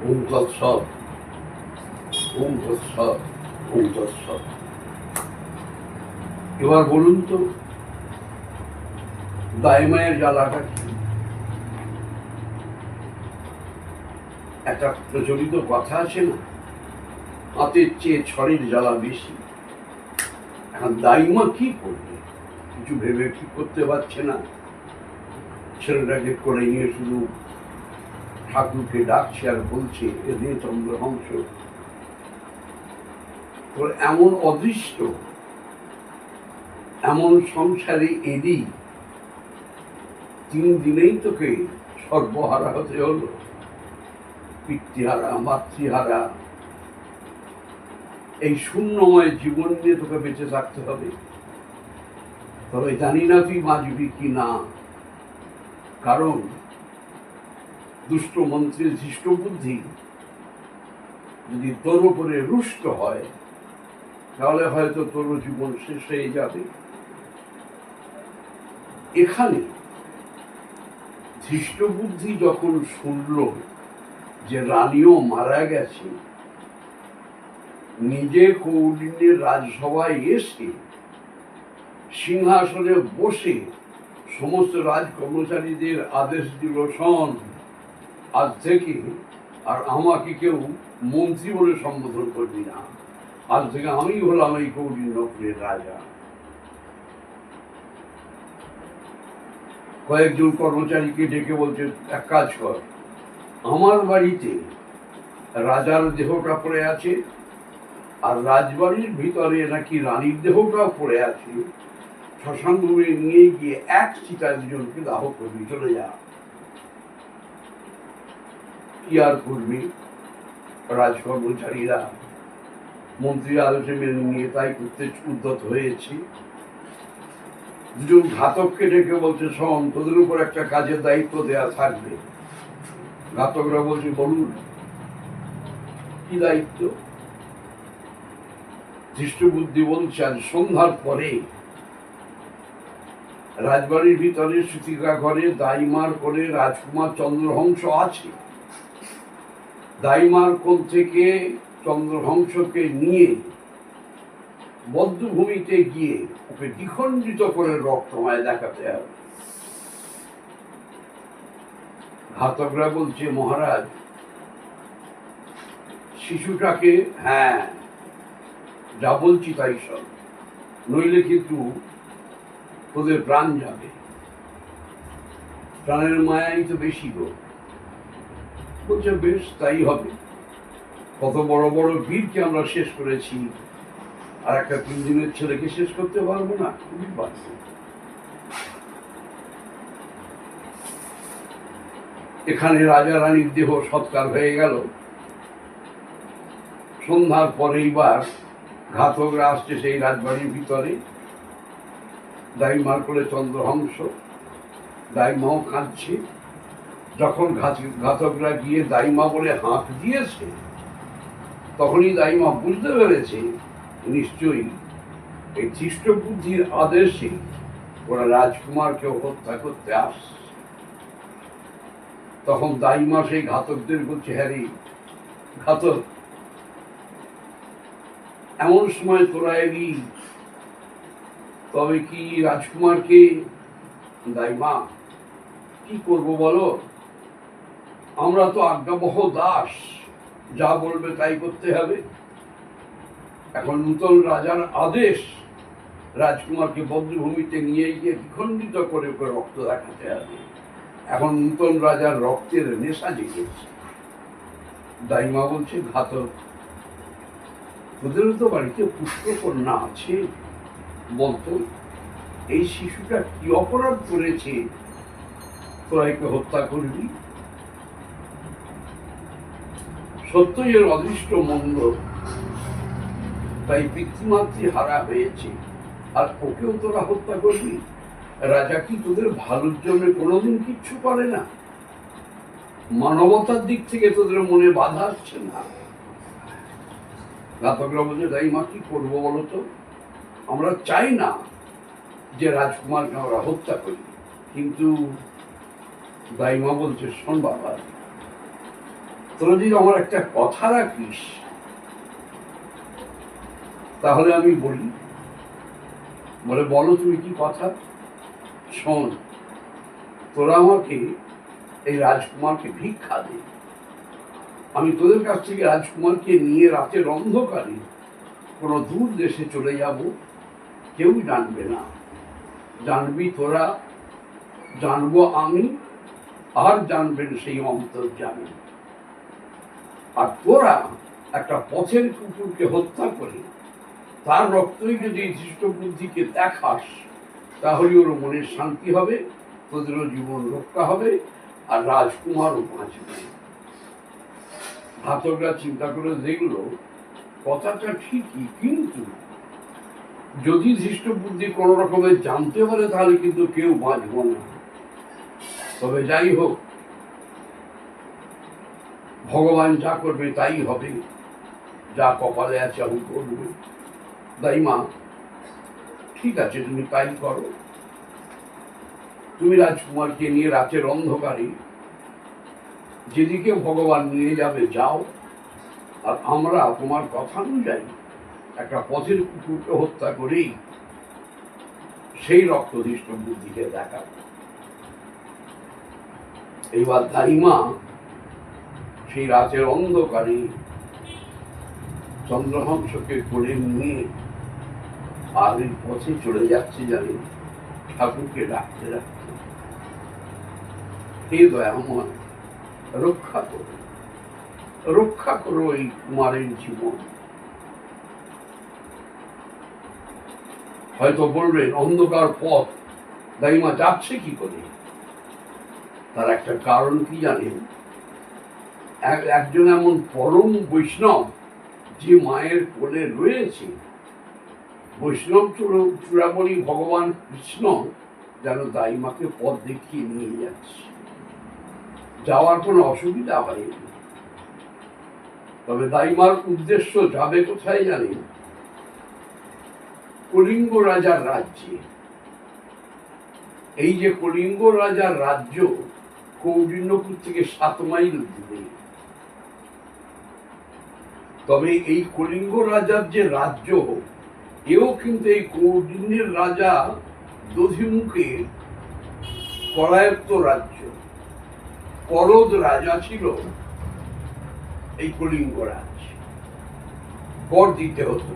ওম তৎসৎ, ওম তৎসৎ, ওম তৎসৎ। এবার বলুন তো, দাইমায়ের জ্বালাটা কি? একটা প্রচলিত কথা আছে না, হাতের চেয়ে ছড়ের জ্বালা বেশি। এখন দাইমা কি করবে? কিছু ভেবে ঠিক করতে পারছে না। ছেলেটাকে করে নিয়ে শুধু ঠাকুরকে ডাকছে আর বলছে, এদের চন্দ্রহংস তোর এমন অদৃষ্ট, এমন সংসারে এলি, 3 দিনেই তোকে সর্বহারা হতে হলো, পিতৃহারা, মাতৃহারা, এই শূন্যময় জীবন নিয়ে তোকে বেঁচে থাকতে হবে। তবে জানি না তুই বাঁচবি কি না, কারণ দুষ্ট মন্ত্রীর ধৃষ্ট বুদ্ধি যদি তোর উপরে রুষ্ট হয়, তাহলে হয়তো তোর জীবন শেষ হয়ে যাবে। এখানে ধৃষ্ট বুদ্ধি যখন শুনল যে রানীও মারা গেছে, নিজে কৌলিন্যের রাজসভায় এসে সিংহাসনে বসে সমস্ত রাজ কর্মচারীদের আদেশ দিল, শোন, আজ থেকে আর আমাকে কেউ মন্ত্রী বলে সম্বোধন করবি না, আজ থেকে আমি হলাম এই কৌলিন্যপুরের রাজা। কয়েকজন কর্মচারীকে ডেকে বলছে, এক কাজ কর, আমার বাড়িতে রাজার দেহটা পড়ে আছে, আর রাজবাড়ির ভিতরে নাকি রানীর দেহটাও পড়ে আছে, শ্মশানভূমি নিয়ে গিয়ে এক চিতায় দুজনকে দাহ করবি, চলে যা। কি আর করবি? রাজকর্মচারীরা মন্ত্রীর আদেশে মেনে নিয়ে তাই করতে উদ্যত হয়েছে। দুজন ঘাতককে ডেকে বলছে, শোন, তোদের উপর একটা কাজের দায়িত্ব দেয়া থাকবে। ঘাতকরা বলছে, বলুন কি দায়িত্ব? ধৃষ্ট বুদ্ধি বলছে, আজ সন্ধ্যার পরে রাজবাড়ির ভিতরে সুতিকা ঘরে দাইমার কোলে রাজকুমার চন্দ্রহংস আছে। দাইমার কোল থেকে চন্দ্রহংসকে নিয়ে বদ্ধভূমিতে গিয়ে ওকে দ্বিখণ্ডিত করে রক্তময় দেখাতে হবে। ঘাতকরা বলছে, মহারাজ, শিশুটাকে, হ্যাঁ, যা বলছি তাই সব, নইলে কিন্তু তোদের প্রাণ যাবে। প্রাণের মায়াই তো বেশি গো। বলছে, বেশ, তাই হবে। কত বড় বড় বীরকে আমরা শেষ করেছি, আর একটা 3 দিনের ছেলেকে শেষ করতে পারবো না? খুবই পারবো। এখানে রাজা রানীর দেহ সৎকার হয়ে গেল। সন্ধ্যার পরেইবার ঘাতকরা আসছে সেই রাজবাড়ির ভিতরে। দাইমার কোলে চন্দ্রহংস, দাইমাও কাঁদছে। যখন ঘাতকরা গিয়ে দাইমা বলে হাঁক দিয়েছে, তখনই দাইমা বুঝতে পেরেছে নিশ্চয়ই এই ধৃষ্ট বুদ্ধির আদেশে ওরা রাজকুমারকে হত্যা করতে আসছে। তখন দাইমা সেই ঘাতকদের বলছে, হ্যাঁ রে ঘাতক, এমন সময় তোরা এলি, তবে কি রাজকুমারকে? দাইমা, কি করব বলো, আমরা তো আজ্ঞাবহ দাস, যা বলবে তাই করতে হবে। এখন নূতন রাজার আদেশ, রাজকুমারকে বদ্ধভূমিতে নিয়ে গিয়ে দ্বিখণ্ডিত করে ওকে রক্ত দেখাতে হবে। এখন নূতন রাজার রক্তের নেশা জেগেছে। দাইমা বলছে, ঘাতক, তোদেরও তো বাড়িতে পুষ্পকন্যা আছে, বলতো এই শিশুটা কি অপরাধ করেছে তোরা একে হত্যা করবি? সত্যই এর অদৃষ্ট মন্দ, তাই পিতৃমাতৃ হারা হয়েছে, আর ওকেও তোরা হত্যা করবি? রাজা কি তোদের ভালোর জন্য কোনোদিন কিচ্ছু করে না? মানবতার দিক থেকে তোদের মনে বাধা আসছে না? ঘাতকরা বলছে, দাইমা, কি করবো বলতো? আমরা চাই না যে রাজকুমারকে আমরা হত্যা করি, কিন্তু দাইমা বলছে, শোন বাবা, তোরা যদি আমার একটা কথা রাখিস তাহলে আমি বলি। বলে, বলো তুমি কি কথা। শোন, তোরা আমাকে এই রাজকুমারকে ভিক্ষা দে, আমি তোদের কাছ থেকে রাজকুমারকে নিয়ে রাতের অন্ধকারে কোনো দূর দেশে চলে যাব, কেউ জানবে না। জানবি তোরা, জানবো আমি, আর জানবেন সেই অন্তর্যামী। আর তোরা একটা পথের কুকুরকে হত্যা করে তার রক্তই যদি ধৃষ্ট বুদ্ধিকে দেখাস, তাহলে ওর মনের শান্তি হবে, তোদেরও জীবন রক্ষা হবে, আর রাজকুমারও বাঁচবে। ঘাতকরা চিন্তা করে দেখলো কথাটা ঠিকই, কিন্তু যদি ধৃষ্ট বুদ্ধি কোনো রকমের জানতে পারে তাহলে কিন্তু কেউ বাঁচব না। তবে যাই হোক, ভগবান যা করবে তাই হবে, যা কপালে আছে আমি করবে। দাইমা, ঠিক আছে, তুমি তাই করো। তুমি রাজকুমারকে নিয়ে রাতের অন্ধকারে যেদিকে ভগবান নিয়ে যাবে যাও, আর আমরা তোমার কথা অনুযায়ী একটা পথের কুকুরকে হত্যা করেই সেই রক্তদৃষ্ট বুদ্ধিকে দেখাবো। এইবার দাইমা সেই রাতের অন্ধকারে চন্দ্রহংসকে কোলে নিয়ে আগের পথে চলে যাচ্ছে, জানি ঠাকুরকে ডাকতে ডাকতে, হে দয়াময়, রক্ষা করো, রক্ষা করো এই কুমারের জীবন। হয়তো বলবেন অন্ধকার পথ দাইমা যাচ্ছে কি করে? তার একটা কারণ কি জানেন? একজন এমন পরম বৈষ্ণব যে মায়ের কোলে রয়েছে, বৈষ্ণব চূড়ামণি ভগবান কৃষ্ণ যেন দাইমাকে পথ দেখিয়ে নিয়ে যাচ্ছে, যাওয়ার কোনো অসুবিধা হয়নি। তবে দাইমার উদ্দেশ্য যাবে কোথায় জানেন? কলিঙ্গ রাজার রাজ্যে। এই যে কলিঙ্গ রাজার রাজ্য কৌন্ডিন্যপুর থেকে 7 মাইল দূরে। তবে এই কলিঙ্গ রাজার যে রাজ্য, এও কিন্তু এই কৌন্ডিন্যের রাজা দধিমুখের করায়ত্ত রাজ্য। করদ রাজা ছিল এই কলিঙ্গ রাজ, কর দিতে হতো।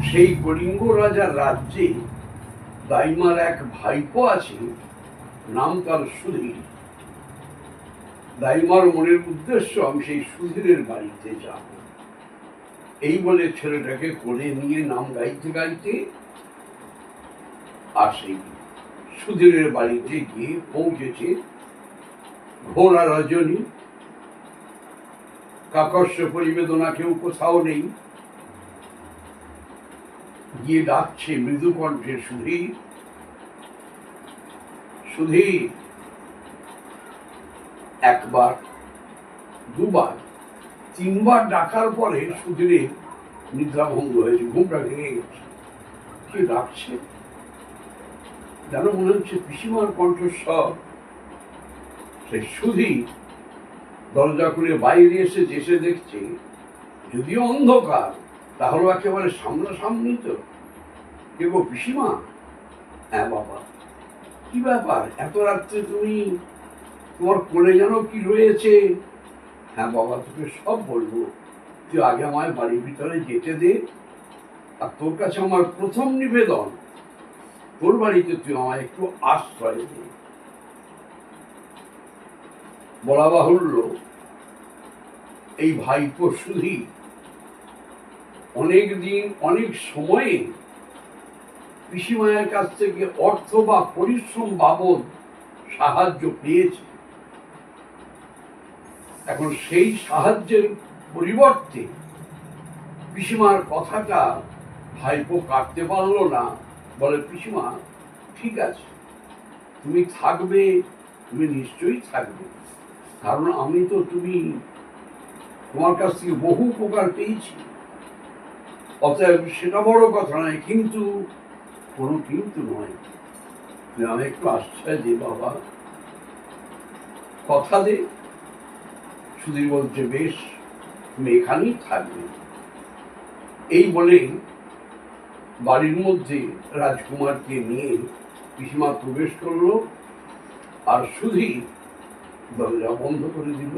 সেই কলিঙ্গ রাজার রাজ্যে দাইমার এক ভাইপো আছে, নাম তার সুধীর। দাইমার মনের উদ্দেশ্য আমি সেই সুধীরের বাড়িতে যাব। এই বলে ছেলেটাকে কোলে নিয়ে নাম গাইতে গাইতে আর সেই সুধীরের বাড়িতে গিয়ে পৌঁছেছে ঘোড়া রজনী। কাকস্য পরিবেদনা কেউ কোথাও নেই। গিয়ে ডাকছে মৃদু কণ্ঠে, সুধীর, সুধীর। একবার, দুবার, 3 বার ডাকার পরে সুধীরের নিদ্রা ভঙ্গ হয়েছে, ঘুমটা ভেঙে গেছে। কে ডাকছে যেন মনে হচ্ছে পিসিমার কণ্ঠস্বর। সেই সুধীর দরজা খুলে বাইরে এসে দেখছে, যদিও অন্ধকার, তাহলে একেবারে সামনাসামনি তো। কে গো পিসিমা? হ্যাঁ বাবা। কি ব্যাপার, এত রাত্রে তুমি? তোমার কোলে যেন কি রয়েছে? হ্যাঁ বাবা, তোকে সব বলবো, তুই আগে আমায় বাড়ির ভিতরে যেতে দে। আর তোর কাছে আমার প্রথম নিবেদন, তোর বাড়িতে তুই আমায় একটু আশ্রয় দে। বলা বাহুল্য, এই ভাইপো সুধীর অনেক দিন অনেক সময়ে পিসিমায়ের কাছ থেকে অর্থ বা পরিশ্রম বাবদ সাহায্য পেয়েছে। এখন সেই সাহায্যের পরিবর্তে পিসিমার কথাটা ভাইপো কাটতে পারলো না। বলে, পিসিমা ঠিক আছে, তুমি থাকবে, তুমি নিশ্চয়ই থাকবে, কারণ আমি তো তোমার কাছ থেকে বহু উপকার পেয়েছি। অতএব সেটা বড় কথা নয়, কিন্তু কোনো কিন্তু নয়, তুমি আমি একটু আশ্রয় দে বাবা, কথা দে। সুধীর বলছে, বেশ, তুমি এখানেই থাকবে। এই বলে বাড়ির মধ্যে রাজকুমারকে নিয়ে পিসিমা প্রবেশ করলো, আর সুধীর দরজা বন্ধ করে দিল।